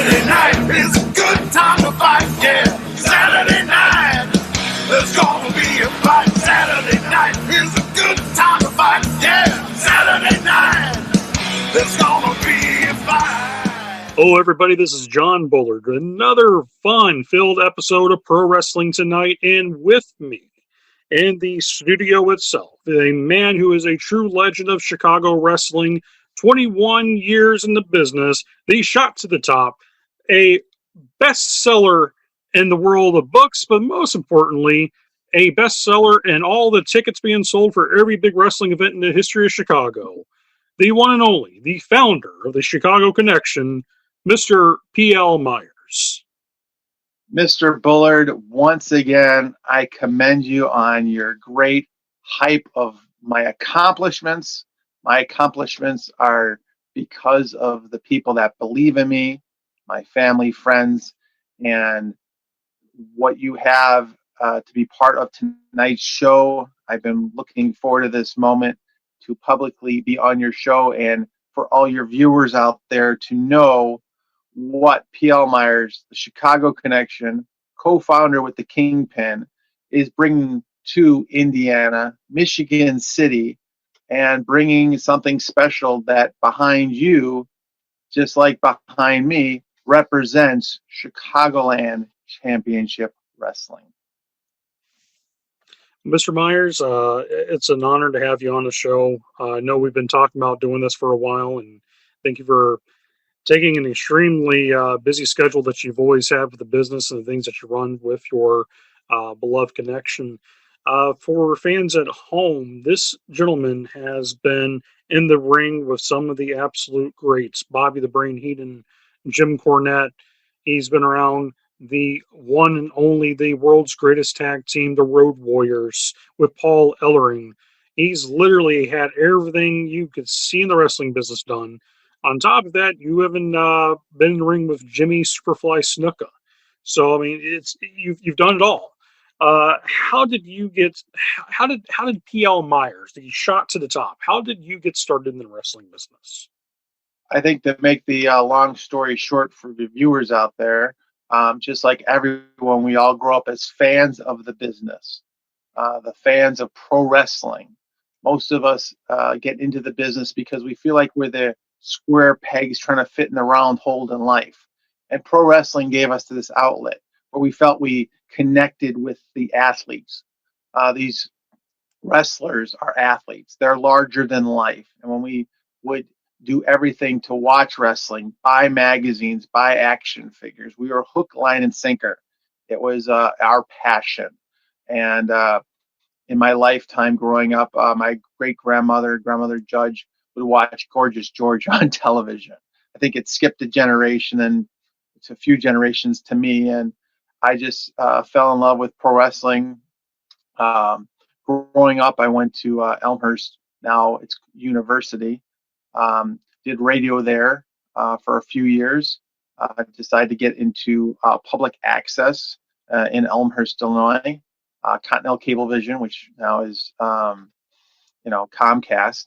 Saturday night is a good time to fight, yeah. Saturday night, there's gonna be a fight. Saturday night is a good time to fight, yeah. Saturday night, there's gonna be a fight. Hello, everybody. This is John Bullard. Another fun-filled episode of Pro Wrestling Tonight, and with me in the studio itself, a man who is a true legend of Chicago wrestling, 21 years in the business, the shot to the top, a bestseller in the world of books, but most importantly, a bestseller in all the tickets being sold for every big wrestling event in the history of Chicago. The one and only, the founder of the Chicago Connection, Mr. P.L. Myers. Mr. Bullard, once again, I commend you on your great hype of my accomplishments. My accomplishments are because of the people that believe in me, my family, friends, and what you have to be part of tonight's show. I've been looking forward to this moment to publicly be on your show and for all your viewers out there to know what P.L. Myers, the Chicago Connection, co-founder with the Kingpin, is bringing to Indiana, Michigan City, and bringing something special that behind you, just like behind me, represents Chicagoland Championship Wrestling. Mr. Myers, it's an honor to have you on the show. I know we've been talking about doing this for a while, and thank you for taking an extremely busy schedule that you've always had with the business and the things that you run with your beloved connection. For fans at home, this gentleman has been in the ring with some of the absolute greats, Bobby the Brain Heenan, Jim Cornette. He's been around the one and only, the world's greatest tag team, the Road Warriors, with Paul Ellering. He's literally had everything you could see in the wrestling business done. On top of that, you haven't been in the ring with Jimmy Superfly Snuka. So I mean, you've done it all. How did you get? How did P.L. Myers, the shot to the top? How did you get started in the wrestling business? I think to make the long story short for the viewers out there, just like everyone, we all grow up as fans of the business, the fans of pro wrestling. Most of us get into the business because we feel like we're the square pegs trying to fit in the round hole in life. And pro wrestling gave us this outlet where we felt we connected with the athletes. These wrestlers are athletes. They're larger than life. And when we would do everything to watch wrestling, buy magazines, buy action figures, we were hook, line, and sinker. It was our passion. And in my lifetime growing up, my great-grandmother, Grandmother Judge, would watch Gorgeous George on television. I think it skipped a generation and it's a few generations to me. And I just fell in love with pro wrestling. Growing up, I went to Elmhurst, now it's university, did radio there for a few years. Decided to get into public access in Elmhurst, Illinois, Continental Cablevision, which now is, Comcast.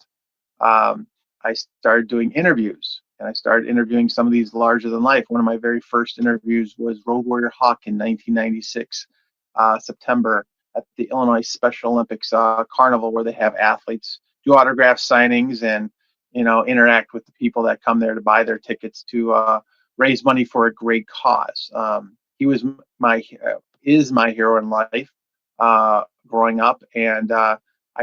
I started doing interviews, and I started interviewing some of these larger than life. One of my very first interviews was Road Warrior Hawk in 1996, September, at the Illinois Special Olympics Carnival, where they have athletes do autograph signings and interact with the people that come there to buy their tickets to raise money for a great cause. He was is my hero in life growing up, and I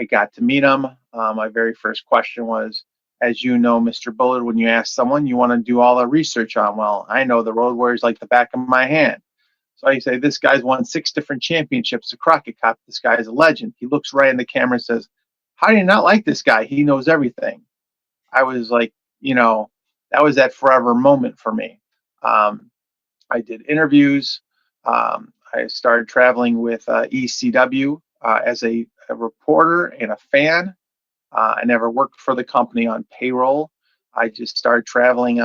got to meet him. My very first question was, as you know, Mr. Bullard, when you ask someone, you want to do all the research on. Well, I know the Road Warriors like the back of my hand. So I say, this guy's won 6 different championships, the Crockett Cup. This guy is a legend. He looks right in the camera and says, how do you not like this guy? He knows everything. I was like, that was that forever moment for me. I did interviews. I started traveling with ECW as a reporter and a fan. I never worked for the company on payroll. I just started traveling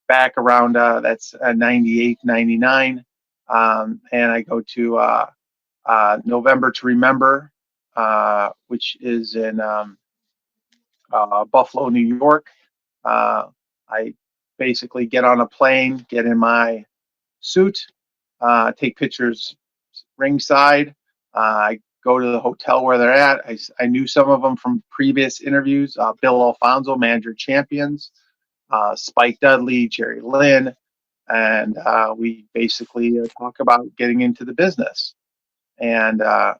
back around, that's 98, 99. And I go to November to Remember, which is in Buffalo, New York. I basically get on a plane, get in my suit, take pictures ringside. I go to the hotel where they're at. I knew some of them from previous interviews. Bill Alfonso, manager champions, Spike Dudley, Jerry Lynn, and we basically talk about getting into the business. And I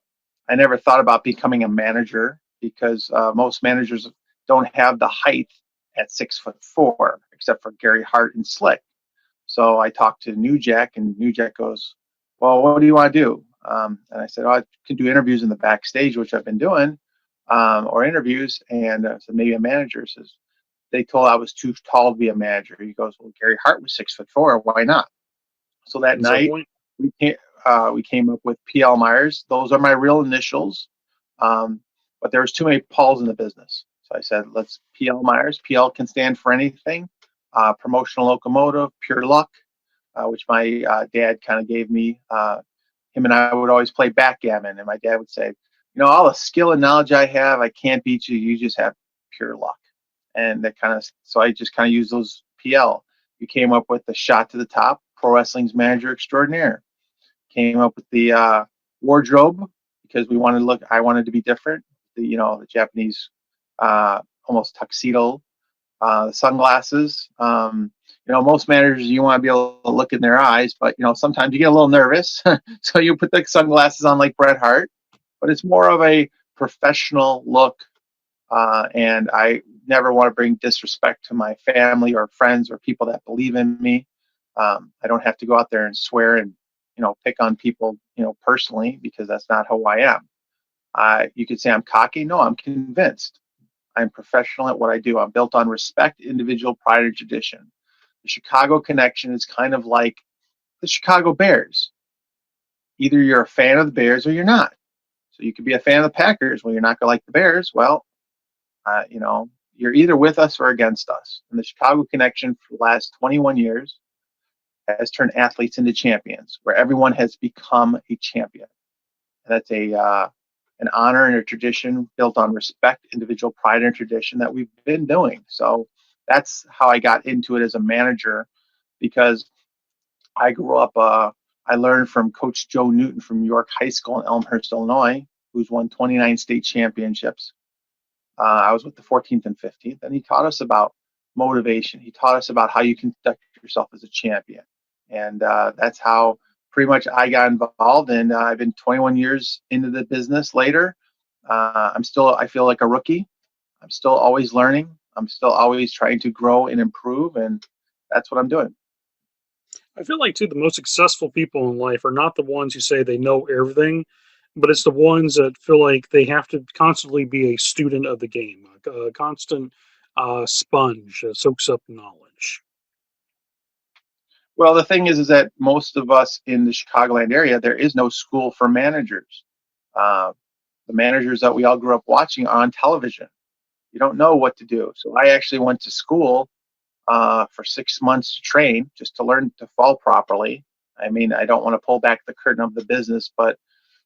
never thought about becoming a manager because most managers don't have the height at 6'4", except for Gary Hart and Slick. So I talked to New Jack, and New Jack goes, "Well, what do you want to do?" And I said, "Oh, I can do interviews in the backstage, which I've been doing, or interviews." And so maybe a manager says, they told I was too tall to be a manager. He goes, "Well, Gary Hart was 6'4". Why not?" So that Is that night, point? we came up with PL Myers. Those are my real initials, but there was too many Pauls in the business. So I said, let's PL Myers. PL can stand for anything. Promotional locomotive, pure luck, which my dad kind of gave me. Him and I would always play backgammon, and my dad would say, all the skill and knowledge I have, I can't beat you. You just have pure luck. And that kind of, so I just kind of used those PL. We came up with the shot to the top, pro wrestling's manager extraordinaire. Came up with the wardrobe because I wanted to be different. The Japanese almost tuxedo, sunglasses. Most managers, you want to be able to look in their eyes, but sometimes you get a little nervous, so you put the sunglasses on like Bret Hart. But it's more of a professional look, and I never want to bring disrespect to my family or friends or people that believe in me. I don't have to go out there and swear and pick on people personally, because that's not who I am. You could say I'm cocky. No, I'm convinced. I'm professional at what I do. I'm built on respect, individual pride, and tradition. The Chicago connection is kind of like the Chicago Bears. Either you're a fan of the Bears or you're not. So you could be a fan of the Packers. Well, you're not going to like the Bears. Well, you're either with us or against us. And the Chicago connection for the last 21 years has turned athletes into champions, where everyone has become a champion. And that's an honor and a tradition built on respect, individual pride, and tradition that we've been doing. So that's how I got into it as a manager, because I grew up, I learned from Coach Joe Newton from York High School in Elmhurst, Illinois, who's won 29 state championships. I was with the 14th and 15th, and he taught us about motivation. He taught us about how you conduct yourself as a champion. And that's how pretty much I got involved. And I've been 21 years into the business later. I feel like a rookie. I'm still always learning. I'm still always trying to grow and improve. And that's what I'm doing. I feel like, too, the most successful people in life are not the ones who say they know everything, but it's the ones that feel like they have to constantly be a student of the game, a constant sponge that soaks up knowledge. Well, the thing is that most of us in the Chicagoland area, there is no school for managers. Uh, the managers that we all grew up watching are on television. You don't know what to do. So I actually went to school for 6 months to train, just to learn to fall properly. I mean, I don't want to pull back the curtain of the business, but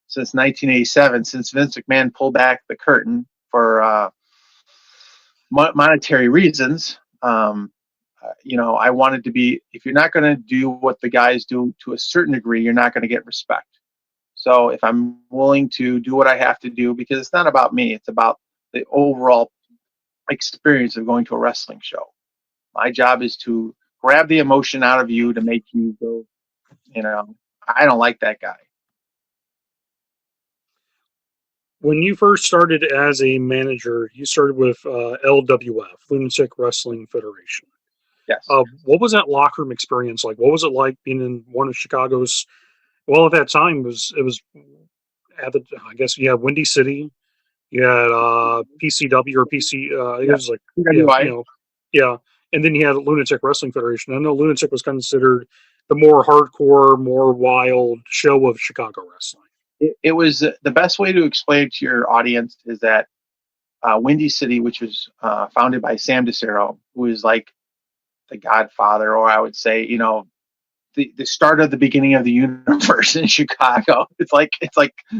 since 1987, since Vince McMahon pulled back the curtain for monetary reasons, I wanted to be, if you're not going to do what the guys do to a certain degree, you're not going to get respect. So if I'm willing to do what I have to do, because it's not about me, it's about the overall experience of going to a wrestling show. My job is to grab the emotion out of you to make you go, I don't like that guy. When you first started as a manager, you started with LWF, Lunatic Wrestling Federation. Yes. What was that locker room experience like? What was it like being in one of Chicago's? Well, at that time, it was at the, I guess, you had Windy City, you had PCW or PC. It Yeah. was like, yeah, PWI. yeah, and then you had Lunatic Wrestling Federation. I know Lunatic was considered the more hardcore, more wild show of Chicago wrestling. It was the best way to explain it to your audience is that Windy City, which was founded by Sam DeCero, who is like the godfather, or I would say, the start of the beginning of the universe in Chicago. It's like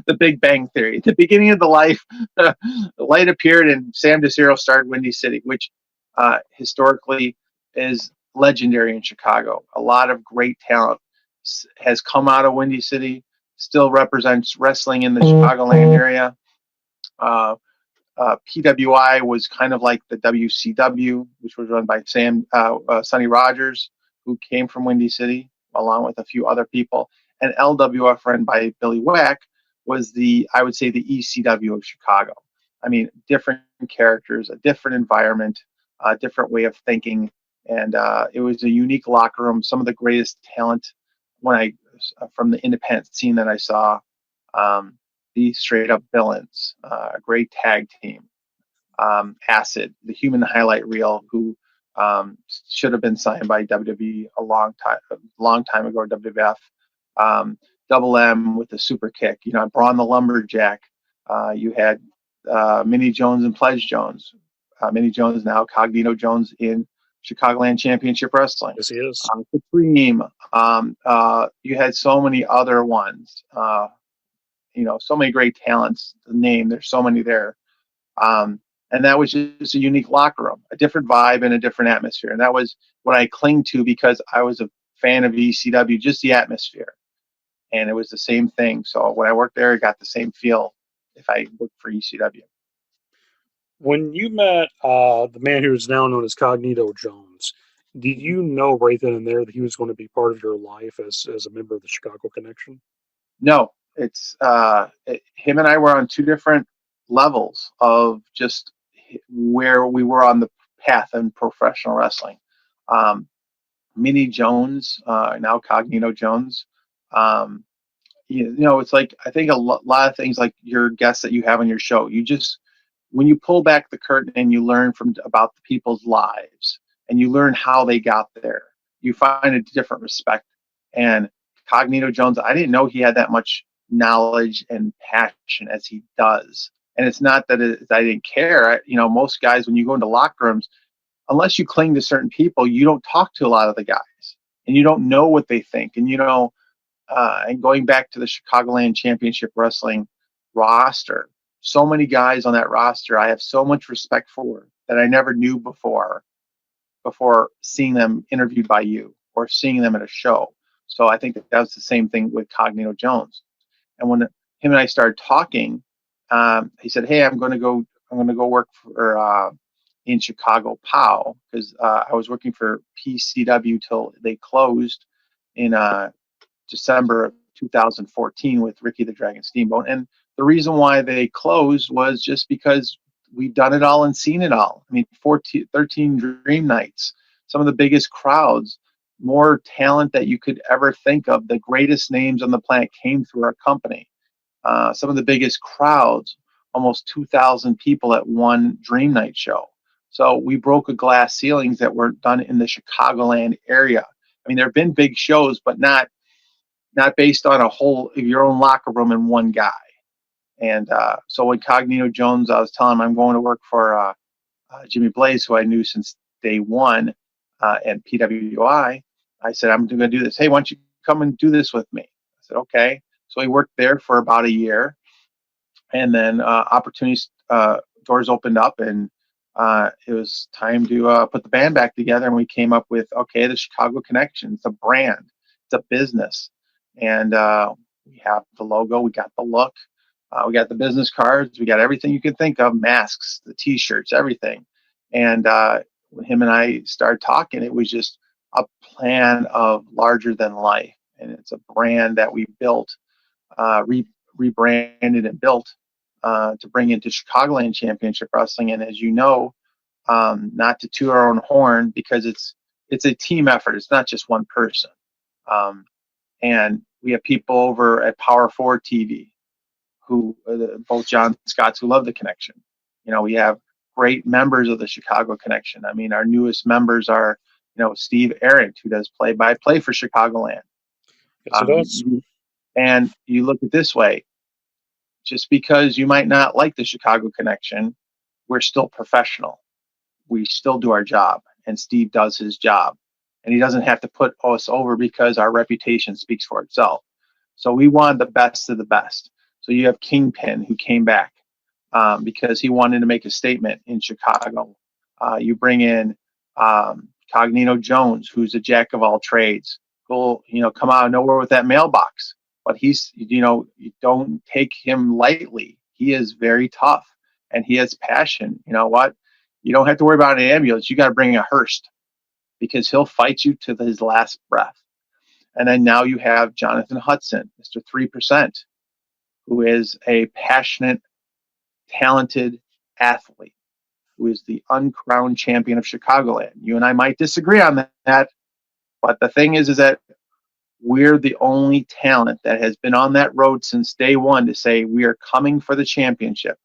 the Big Bang Theory. The beginning of the life, the light appeared, and Sam DeCero started Windy City, which historically is legendary in Chicago. A lot of great talent has come out of Windy City, still represents wrestling in the Chicagoland area. Uh, PWI was kind of like the WCW, which was run by Sonny Rogers, who came from Windy City, along with a few other people. And LWF, run by Billy Wack, was I would say, the ECW of Chicago. I mean, different characters, a different environment, a different way of thinking, and it was a unique locker room. Some of the greatest talent from the independent scene that I saw. The straight up villains, a great tag team. Acid, the human highlight reel, who should have been signed by WWE a long time ago, WWF. Double M with the super kick, Braun the Lumberjack. You had Minnie Jones and Pledge Jones. Minnie Jones, now Cognito Jones, in Chicagoland Championship Wrestling. Yes, he is. Supreme. You had so many other ones. So many great talents to name. There's so many there. And that was just a unique locker room, a different vibe and a different atmosphere. And that was what I cling to because I was a fan of ECW, just the atmosphere. And it was the same thing. So when I worked there, I got the same feel if I worked for ECW. When you met the man who is now known as Cognito Jones, did you know right then and there that he was going to be part of your life as a member of the Chicago Connection? No, it's him and I were on two different levels of just where we were on the path in professional wrestling. Minnie Jones, now Cognito Jones. It's like, I think a lot of things, like your guests that you have on your show, when you pull back the curtain and you learn about the people's lives and you learn how they got there, you find a different respect. And Cognito Jones, I didn't know he had that much knowledge and passion as he does. And it's not that I didn't care. Most guys, when you go into locker rooms, unless you cling to certain people, you don't talk to a lot of the guys and you don't know what they think. And, and going back to the Chicagoland Championship Wrestling roster, so many guys on that roster I have so much respect for that I never knew before seeing them interviewed by you or seeing them at a show. So I think that was the same thing with Cognito Jones. And when him and I started talking, he said, "Hey, I'm going to go work for in Chicago POW," because I was working for PCW till they closed in December of 2014 with Ricky the Dragon Steamboat. And the reason why they closed was just because we've done it all and seen it all. I mean, 13 Dream Nights, some of the biggest crowds, more talent that you could ever think of. The greatest names on the planet came through our company. Some of the biggest crowds, almost 2,000 people at one Dream Night show. So we broke a glass ceilings that were done in the Chicagoland area. I mean, there have been big shows, but not based on your own locker room and one guy. And so when Cognito Jones, I was telling him I'm going to work for Jimmy Blaze, who I knew since day one, and PWI. I said, I'm going to do this. Hey, why don't you come and do this with me? I said, okay. So he worked there for about a year. And then opportunities, doors opened up, and it was time to put the band back together. And we came up with, okay, the Chicago Connection. It's a brand. It's a business. And we have the logo. We got the look. We got the business cards. We got everything you can think of, masks, the T-shirts, everything. And when him and I started talking, it was just a plan of larger than life. And it's a brand that we built, rebranded and built to bring into Chicagoland Championship Wrestling. And as you know, not to toot our own horn, because it's a team effort. It's not just one person. And we have people over at Power 4 TV who, both John Scotts, who love the Connection. We have great members of the Chicago Connection. I mean, our newest members are, Steve Arendt, who does play-by-play for Chicagoland. Yes, it does. And you look at it this way, just because you might not like the Chicago Connection, we're still professional. We still do our job, and Steve does his job. And he doesn't have to put us over because our reputation speaks for itself. So we wanted the best of the best. So you have Kingpin, who came back because he wanted to make a statement in Chicago. You bring in Cognito Jones, who's a jack of all trades, who'll, come out of nowhere with that mailbox. But he's, you don't take him lightly. He is very tough and he has passion. You know what? You don't have to worry about an ambulance. You got to bring a hearse because he'll fight you to his last breath. And then now you have Jonathan Hudson, Mr. 3%, who is a passionate, talented athlete, who is the uncrowned champion of Chicagoland. You and I might disagree on that, but the thing is that we're the only talent that has been on that road since day one to say we are coming for the championship.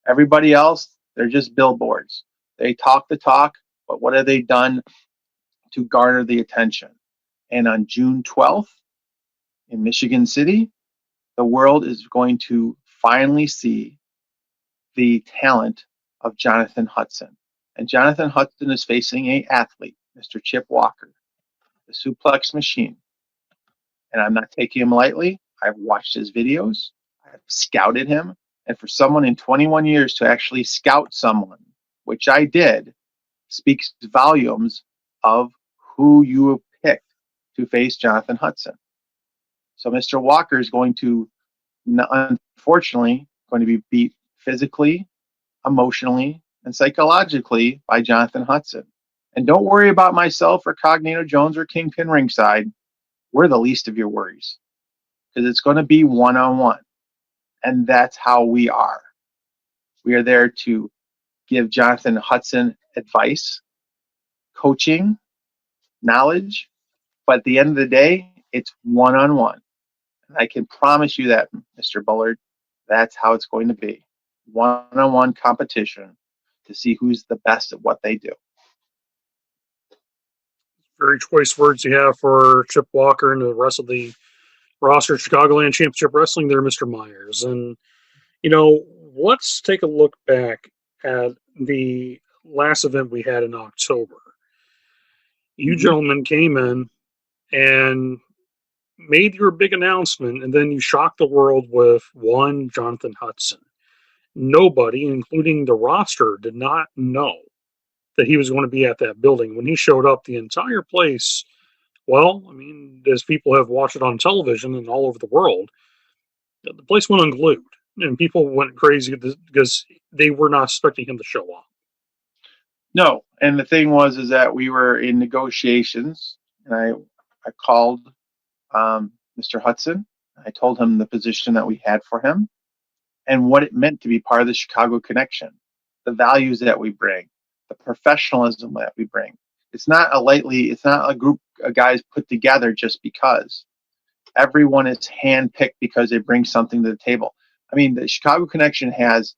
Everybody else, they're just billboards. They talk the talk, but what have they done to garner the attention? And on June 12th in Michigan City, the world is going to finally see the talent of Jonathan Hudson. And Jonathan Hudson is facing an athlete, Mr. Chip Walker, the suplex machine. And I'm not taking him lightly. I've watched his videos. I've scouted him. And for someone in 21 years to actually scout someone, which I did, speaks volumes of who you have picked to face Jonathan Hudson. So Mr. Walker is going to, unfortunately, going to be beat physically, emotionally, and psychologically by Jonathan Hudson. And don't worry about myself or Cognito Jones or Kingpin Ringside. We're the least of your worries because it's going to be one-on-one. And that's how we are. We are there to give Jonathan Hudson advice, coaching, knowledge. But at the end of the day, it's one-on-one. And I can promise you that, Mr. Bullard, that's how it's going to be. One-on-one competition to see who's the best at what they do. Very choice words you have for Chip Walker and the rest of the roster of Chicagoland Championship Wrestling there, Mr. Myers. And, let's take a look back at the last event we had in October. You gentlemen came in and made your big announcement, and then you shocked the world with one Jonathan Hudson. Nobody, including the roster, did not know that he was going to be at that building. When he showed up, the entire place, well, I mean, as people have watched it on television and all over the world, the place went unglued, and people went crazy because they were not expecting him to show up. No, and the thing was that we were in negotiations, and I called Mr. Hudson. I told him the position that we had for him and what it meant to be part of the Chicago connection, the values that we bring, the professionalism that we bring. It's not a group of guys put together just because. Everyone is handpicked because they bring something to the table. I mean, the Chicago Connection has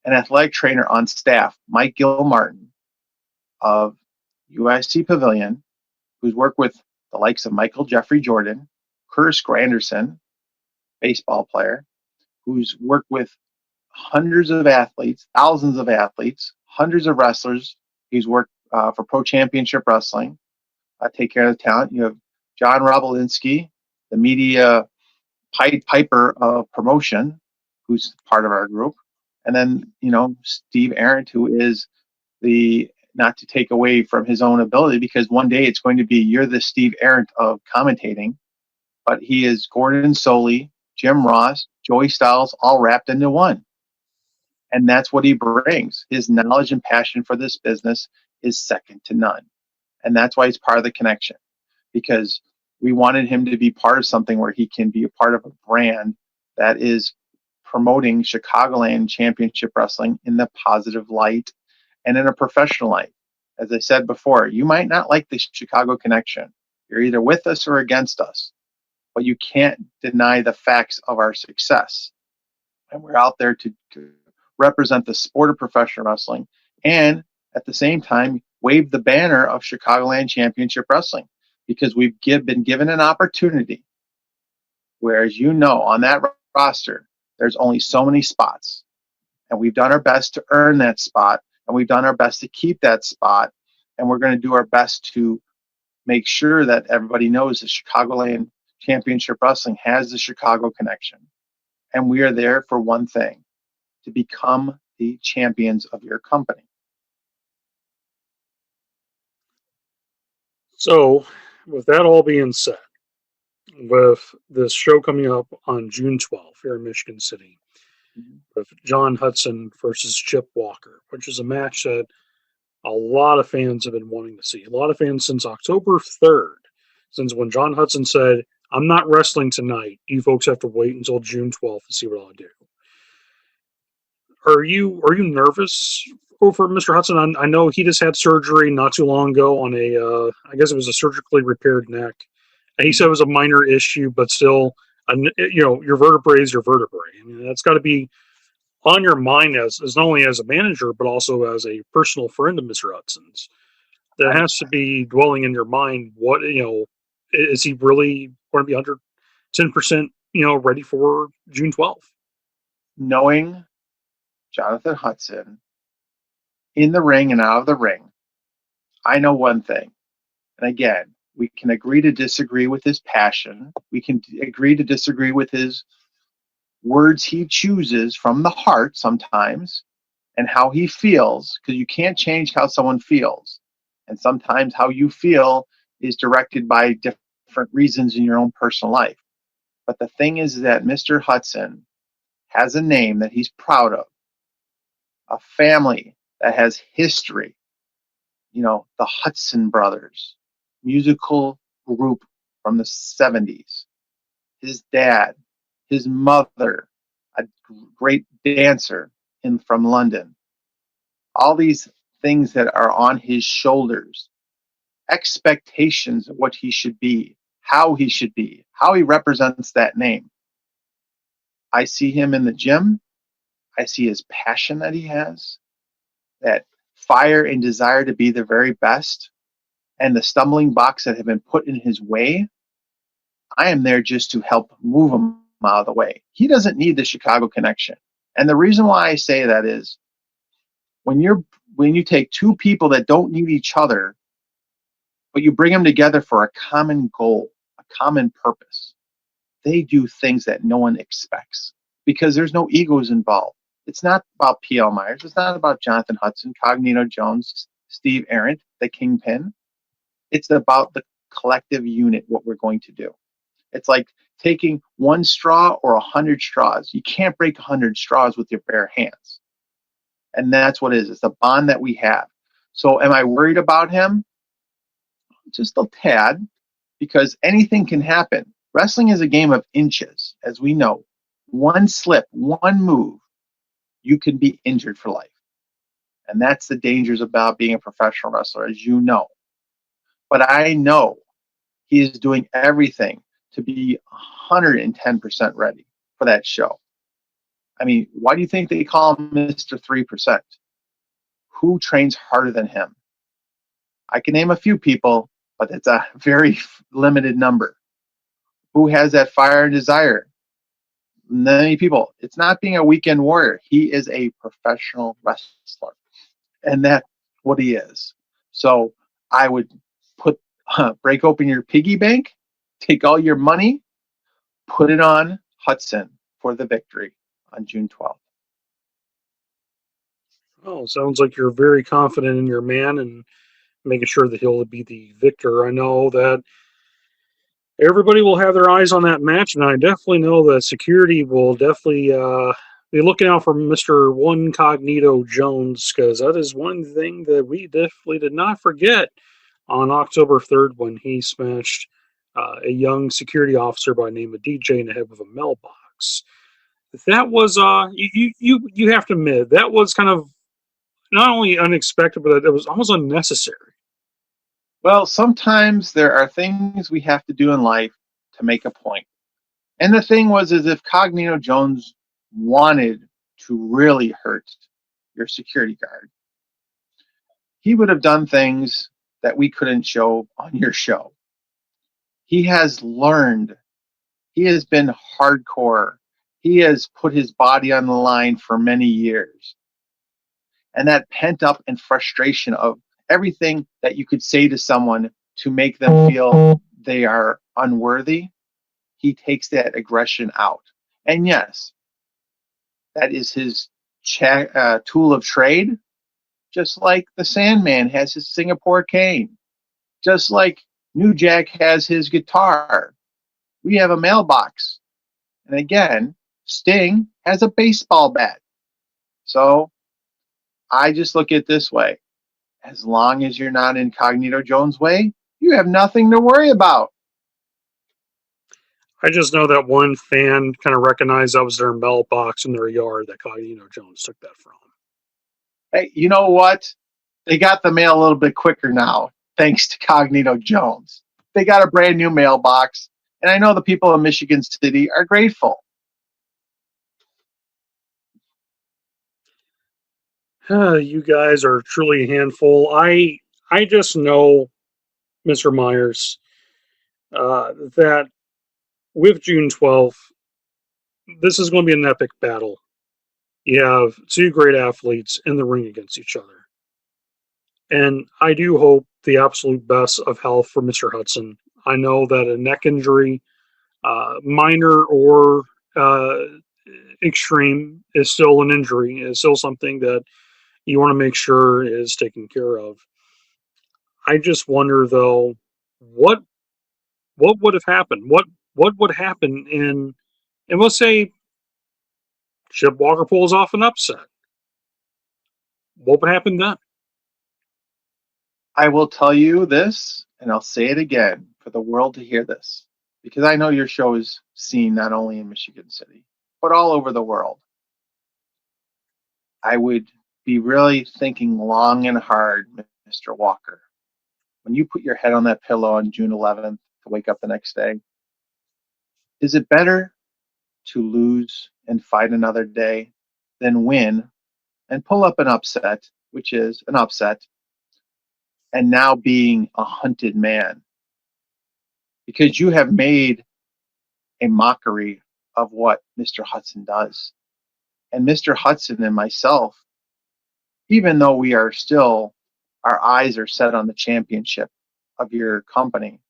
an athletic trainer on staff, Mike Gilmartin of UIC Pavilion, who's worked with the likes of Michael Jeffrey Jordan, Curtis Granderson, baseball player, who's worked with hundreds of athletes, thousands of athletes, hundreds of wrestlers. He's worked for Pro Championship Wrestling. Take care of the talent. You have John Robolinsky, the media Piper of promotion, who's part of our group. And then, Steve Arendt, who is not to take away from his own ability, because one day it's going to be, you're the Steve Arendt of commentating, but he is Gordon Soley, Jim Ross, Joey Styles, all wrapped into one. And that's what he brings. His knowledge and passion for this business is second to none. And that's why he's part of the connection, because we wanted him to be part of something where he can be a part of a brand that is promoting Chicagoland Championship Wrestling in the positive light and in a professional light. As I said before, you might not like the Chicago connection. You're either with us or against us, but you can't deny the facts of our success. And we're out there to represent the sport of professional wrestling and at the same time wave the banner of Chicagoland Championship Wrestling, because we've been given an opportunity, whereas on that roster, there's only so many spots. And we've done our best to earn that spot, and we've done our best to keep that spot, and we're going to do our best to make sure that everybody knows that Chicagoland Championship Wrestling has the Chicago connection. And we are there for one thing, to become the champions of your company. So, with that all being said, with this show coming up on June 12th here in Michigan City, with John Hudson versus Chip Walker, which is a match that a lot of fans have been wanting to see. A lot of fans since October 3rd, since when John Hudson said, "I'm not wrestling tonight. You folks have to wait until June 12th to see what I'll do." Are you nervous over Mr. Hudson? I know he just had surgery not too long ago on a I guess it was a surgically repaired neck. And he said it was a minor issue, but still, your vertebrae is your vertebrae. I mean, that's got to be on your mind as not only as a manager but also as a personal friend of Mr. Hudson's. That I has to be dwelling in your mind. What is he really going to be under 10%? Ready for June 12th? knowing Jonathan Hudson in the ring and out of the ring, I know one thing. And again, we can agree to disagree with his passion. We can agree to disagree with his words he chooses from the heart sometimes and how he feels, because you can't change how someone feels. And sometimes how you feel is directed by different reasons in your own personal life. But the thing is that Mr. Hudson has a name that he's proud of, a family that has history. The Hudson brothers, musical group from the 70s. His dad, his mother, a great dancer from London. All these things that are on his shoulders, expectations of what he should be, how he should be, how he represents that name. I see him in the gym. I see his passion that he has, that fire and desire to be the very best, and the stumbling blocks that have been put in his way. I am there just to help move him out of the way. He doesn't need the Chicago connection. And the reason why I say that is when you take two people that don't need each other, but you bring them together for a common goal, a common purpose, they do things that no one expects because there's no egos involved. It's not about P.L. Myers. It's not about Jonathan Hudson, Cognito Jones, Steve Arendt, the Kingpin. It's about the collective unit, what we're going to do. It's like taking one straw or 100 straws. You can't break 100 straws with your bare hands. And that's what it is. It's the bond that we have. So am I worried about him? Just a tad, because anything can happen. Wrestling is a game of inches, as we know. One slip, one move, you can be injured for life. And that's the dangers about being a professional wrestler, as you know. But I know he is doing everything to be 110% ready for that show. I mean, why do you think they call him Mr. 3%? Who trains harder than him? I can name a few people, but it's a very limited number. Who has that fire and desire? Many people. It's not being a weekend warrior. He is a professional wrestler, and that's what he is. So I would break open your piggy bank, take all your money, put it on Hudson for the victory on June 12th. Oh, sounds like you're very confident in your man and making sure that he'll be the victor. I know that everybody will have their eyes on that match, and I definitely know that security will definitely be looking out for Mr. One Cognito Jones, because that is one thing that we definitely did not forget on October 3rd when he smashed a young security officer by the name of DJ in the head with a mailbox. That was you have to admit that was kind of not only unexpected, but it was almost unnecessary. Well, sometimes there are things we have to do in life to make a point. And the thing was, is if Cognito Jones wanted to really hurt your security guard, he would have done things that we couldn't show on your show. He has learned. He has been hardcore. He has put his body on the line for many years. And that pent up and frustration of everything that you could say to someone to make them feel they are unworthy, he takes that aggression out. And yes, that is his tool of trade, just like the Sandman has his Singapore cane. Just like New Jack has his guitar, we have a mailbox. And again, Sting has a baseball bat. So I just look at it this way. As long as you're not Incognito Jones' way, you have nothing to worry about. I just know that one fan kind of recognized that was their mailbox in their yard that Cognito Jones took that from. Hey, you know what? They got the mail a little bit quicker now, thanks to Cognito Jones. They got a brand new mailbox, and I know the people of Michigan City are grateful. You guys are truly a handful. I just know, Mr. Myers, that with June 12th, this is going to be an epic battle. You have two great athletes in the ring against each other. And I do hope the absolute best of health for Mr. Hudson. I know that a neck injury, minor or uh, extreme, is still an injury, is still something that you want to make sure is taken care of. I just wonder though, what what would have happened? What would happen in, and let's say Chip Walker pulls off an upset. What would happen then? I will tell you this, and I'll say it again for the world to hear this, because I know your show is seen not only in Michigan City, but all over the world. I would be really thinking long and hard, Mr. Walker. When you put your head on that pillow on June 11th to wake up the next day, is it better to lose and fight another day than win and pull up an upset, which is an upset, and now being a hunted man? Because you have made a mockery of what Mr. Hudson does. And Mr. Hudson and myself, even though we are still, our eyes are set on the championship of your company,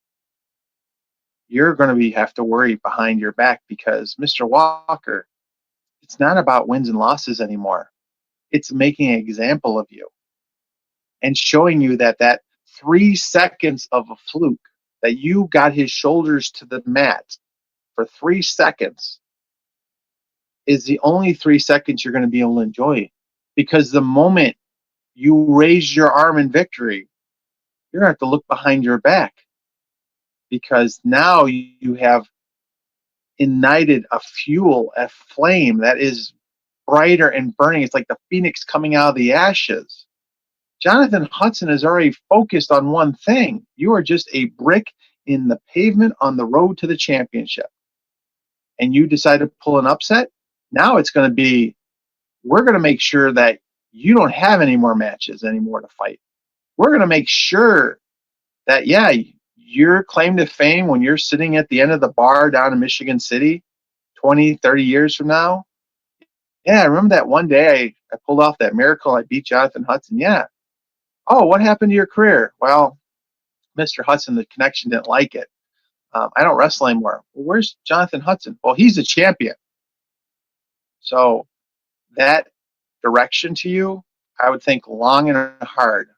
you're going to have to worry behind your back because Mr. Walker, it's not about wins and losses anymore. It's making an example of you and showing you that that 3 seconds of a fluke, that you got his shoulders to the mat for 3 seconds, is the only 3 seconds you're going to be able to enjoy. Because the moment you raise your arm in victory, you're going to have to look behind your back because now you have ignited a fuel, a flame that is brighter and burning. It's like the phoenix coming out of the ashes. Jonathan Hudson is already focused on one thing. You are just a brick in the pavement on the road to the championship. And you decide to pull an upset. Now it's going to be, we're going to make sure that you don't have any more matches anymore to fight. We're going to make sure that, yeah, your claim to fame when you're sitting at the end of the bar down in Michigan City 20, 30 years from now. Yeah, I remember that one day I pulled off that miracle. I beat Jonathan Hudson. Yeah. Oh, what happened to your career? Well, Mr. Hudson, the connection didn't like it. I don't wrestle anymore. Well, where's Jonathan Hudson? Well, he's a champion. So that direction to you, I would think long and hard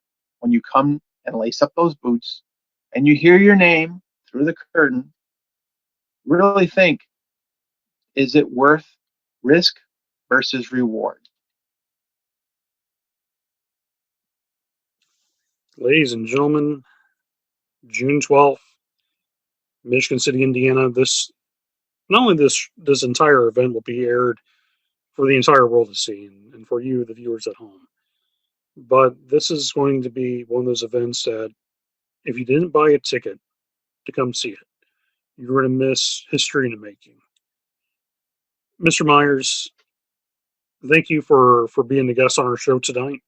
when you come and lace up those boots and you hear your name through the curtain. Really think, is it worth risk versus reward? Ladies and gentlemen, June 12th, Michigan City, Indiana. This, not only this entire event will be aired for the entire world to see, and for you, the viewers at home. But this is going to be one of those events that, if you didn't buy a ticket to come see it, you're going to miss history in the making. Mr. Myers, thank you for being a guest on our show tonight.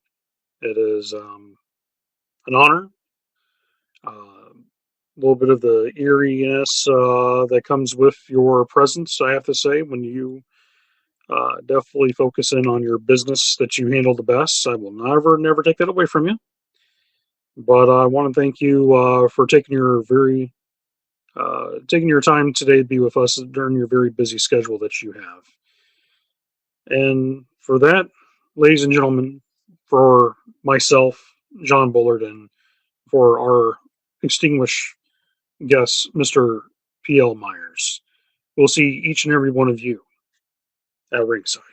It is an honor. A little bit of the eeriness that comes with your presence, I have to say, when you definitely focus in on your business that you handle the best. I will never take that away from you. But I want to thank you for taking your time today to be with us during your very busy schedule that you have. And for that, ladies and gentlemen, for myself, John Bullard, and for our extinguished guest, Mr. P.L. Myers. We'll see each and every one of you at ringside.